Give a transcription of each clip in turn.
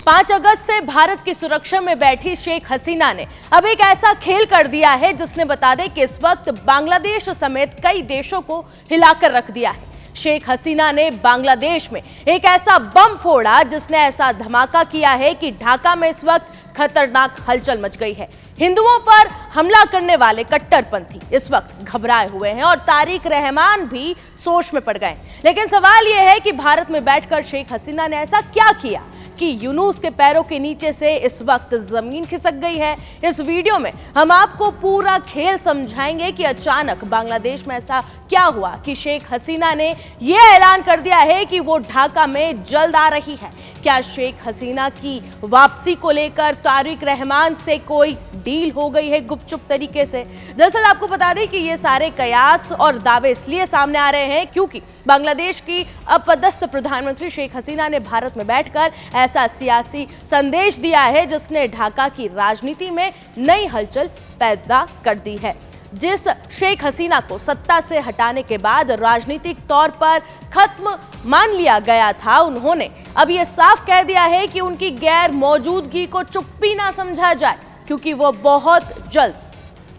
5 अगस्त से भारत की सुरक्षा में बैठी शेख हसीना ने अब एक ऐसा खेल कर दिया है जिसने बता दें कि इस वक्त बांग्लादेश समेत कई देशों को हिलाकर रख दिया है। शेख हसीना ने बांग्लादेश में एक ऐसा बम फोड़ा जिसने ऐसा धमाका किया है कि ढाका में इस वक्त खतरनाक हलचल मच गई है। हिंदुओं पर हमला करने वाले कट्टरपंथी इस वक्त घबराए हुए हैं और तारिक रहमान भी सोच में पड़ गए। लेकिन सवाल यह है कि भारत में बैठकर शेख हसीना ने ऐसा क्या किया कि यूनुस के पैरों के नीचे से इस वक्त जमीन खिसक गई है। इस वीडियो में हम आपको पूरा खेल समझाएंगे कि अचानक बांग्लादेश में ऐसा क्या हुआ कि शेख हसीना ने यह ऐलान कर दिया है कि वो ढाका में जल्द आ रही है। क्या शेख हसीना की वापसी को लेकर तारिक रहमान से कोई डील हो गई है गुपचुप तरीके से? दरअसल आपको बता दें कि ये सारे कयास और दावे इसलिए सामने आ रहे हैं क्योंकि बांग्लादेश की अपदस्थ प्रधानमंत्री शेख हसीना ने भारत में बैठकर ऐसा सियासी संदेश दिया है जिसने ढाका की राजनीति में नई हलचल पैदा कर दी है। जिस शेख हसीना को सत्ता से हटाने के बाद राजनीतिक तौर पर खत्म मान लिया गया था, उन्होंने अब यह साफ कह दिया है कि उनकी गैर मौजूदगी को चुप्पी ना समझा जाए क्योंकि वो बहुत जल्द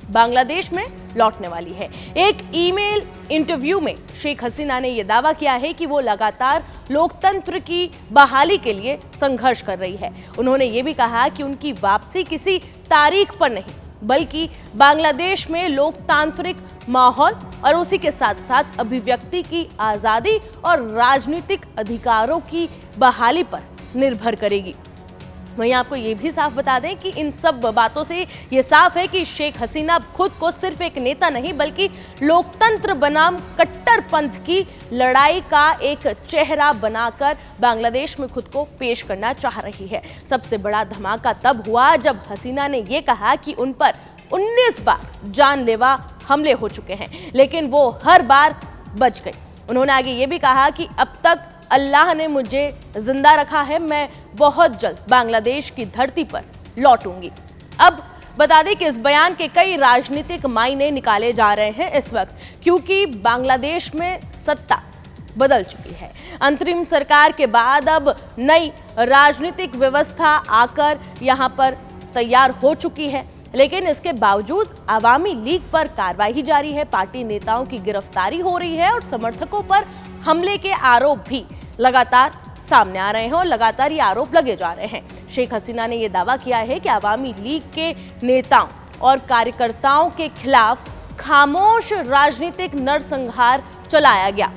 बांग्लादेश में लौटने वाली है। एक ईमेल इंटरव्यू में शेख हसीना ने यह दावा किया है कि वो लगातार लोकतंत्र की बहाली के लिए संघर्ष कर रही है। उन्होंने ये भी कहा कि उनकी वापसी किसी तारीख पर नहीं बल्कि बांग्लादेश में लोकतांत्रिक माहौल और उसी के साथ साथ अभिव्यक्ति की आजादी और राजनीतिक अधिकारों की बहाली पर निर्भर करेगी। वहीं आपको ये भी साफ बता दें कि इन सब बातों से ये साफ है कि शेख हसीना खुद को सिर्फ एक नेता नहीं बल्कि लोकतंत्र बनाम कट्टरपंथ की लड़ाई का एक चेहरा बनाकर बांग्लादेश में खुद को पेश करना चाह रही है। सबसे बड़ा धमाका तब हुआ जब हसीना ने ये कहा कि उन पर 19 बार जानलेवा हमले हो चुके हैं लेकिन वो हर बार बच गई। उन्होंने आगे ये भी कहा कि अब तक अल्लाह ने मुझे जिंदा रखा है, मैं बहुत जल्द बांग्लादेश की धरती पर लौटूंगी। अब बता दें कि इस बयान के कई राजनीतिक मायने निकाले जा रहे हैं इस वक्त क्योंकि बांग्लादेश में सत्ता बदल चुकी है। अंतरिम सरकार के बाद अब नई राजनीतिक व्यवस्था आकर यहां पर तैयार हो चुकी है, लेकिन इसके बावजूद आवामी लीग पर कार्रवाई जारी है, पार्टी नेताओं की गिरफ्तारी हो रही है और समर्थकों पर हमले के आरोप भी लगातार सामने आ रहे हैं और लगातार ये आरोप लगे जा रहे हैं। शेख हसीना ने यह दावा किया है कि आवामी लीग के नेताओं और कार्यकर्ताओं के खिलाफ खामोश राजनीतिक नरसंहार चलाया गया।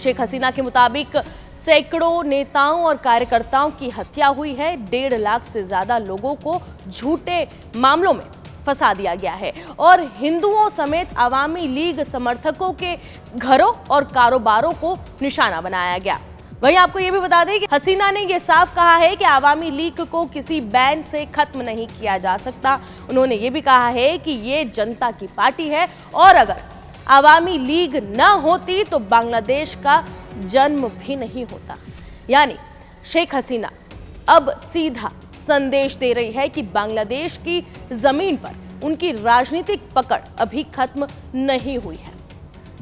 शेख हसीना के मुताबिक सैकड़ों नेताओं और कार्यकर्ताओं की हत्या हुई है, 1.5 लाख से ज्यादा लोगों को झूठे मामलों में फंसा दिया गया है और हिंदुओं समेत आवामी लीग समर्थकों के घरों और कारोबारों को निशाना बनाया गया। वहीं आपको यह भी बता दें कि हसीना ने यह साफ कहा है कि आवामी लीग को किसी बैन से खत्म नहीं किया जा सकता। उन्होंने ये भी कहा है कि ये जनता की पार्टी है और अगर आवामी लीग न होती तो बांग्लादेश का जन्म भी नहीं होता। यानी शेख हसीना अब सीधा संदेश दे रही है कि बांग्लादेश की जमीन पर उनकी राजनीतिक पकड़ अभी खत्म नहीं हुई है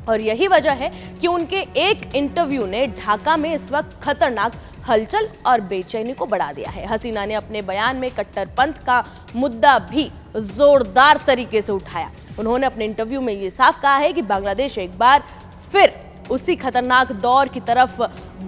और यही वजह है कि उनके एक इंटरव्यू ने ढाका में इस वक्त खतरनाक हलचल और बेचैनी को बढ़ा दिया है। हसीना ने अपने बयान में कट्टरपंथ का मुद्दा भी जोरदार तरीके से उठाया। उन्होंने अपने इंटरव्यू में ये साफ कहा है कि बांग्लादेश एक बार फिर उसी खतरनाक दौर की तरफ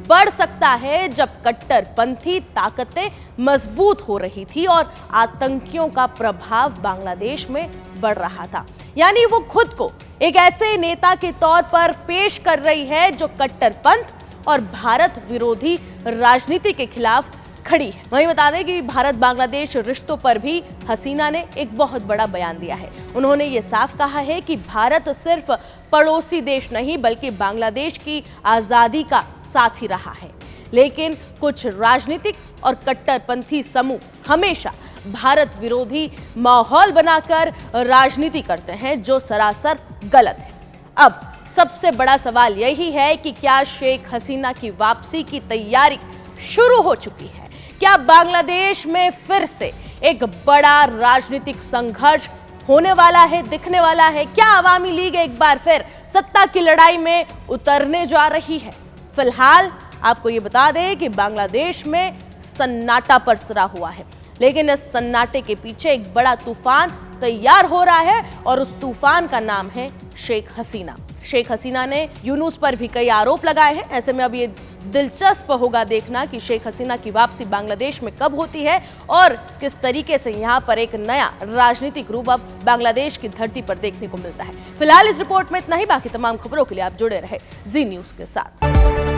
बढ़ सकता है जब कट्टरपंथी ताकतें मजबूत हो रही थी और आतंकियों का प्रभाव बांग्लादेश में बढ़ रहा था। यानी वो खुद को एक ऐसे नेता के तौर पर पेश कर रही है जो कट्टरपंथ और भारत विरोधी राजनीति के खिलाफ खड़ी है। वहीं बता दें कि भारत बांग्लादेश रिश्तों पर भी हसीना ने एक बहुत बड़ा बयान दिया है। उन्होंने ये साफ कहा है कि भारत सिर्फ पड़ोसी देश नहीं बल्कि बांग्लादेश की आजादी का साथी रहा है, लेकिन कुछ राजनीतिक और कट्टरपंथी समूह हमेशा भारत विरोधी माहौल बनाकर राजनीति करते हैं जो सरासर गलत है। अब सबसे बड़ा सवाल यही है कि क्या शेख हसीना की वापसी की तैयारी शुरू हो चुकी है? क्या बांग्लादेश में फिर से एक बड़ा राजनीतिक संघर्ष होने वाला है, दिखने वाला है? क्या आवामी लीग एक बार फिर सत्ता की लड़ाई में उतरने जा रही है? फिलहाल आपको ये बता दें कि बांग्लादेश में सन्नाटा पसरा हुआ है। लेकिन इस सन्नाटे के पीछे एक बड़ा तूफान तैयार हो रहा है और उस तूफान का नाम है शेख हसीना। शेख हसीना ने यूनुस पर भी कई आरोप लगाए हैं। ऐसे में अब ये दिलचस्प होगा देखना कि शेख हसीना की वापसी बांग्लादेश में कब होती है और किस तरीके से यहाँ पर एक नया राजनीतिक रूप अब बांग्लादेश की धरती पर देखने को मिलता है। फिलहाल इस रिपोर्ट में इतना ही। बाकी तमाम खबरों के लिए आप जुड़े रहे जी न्यूज के साथ।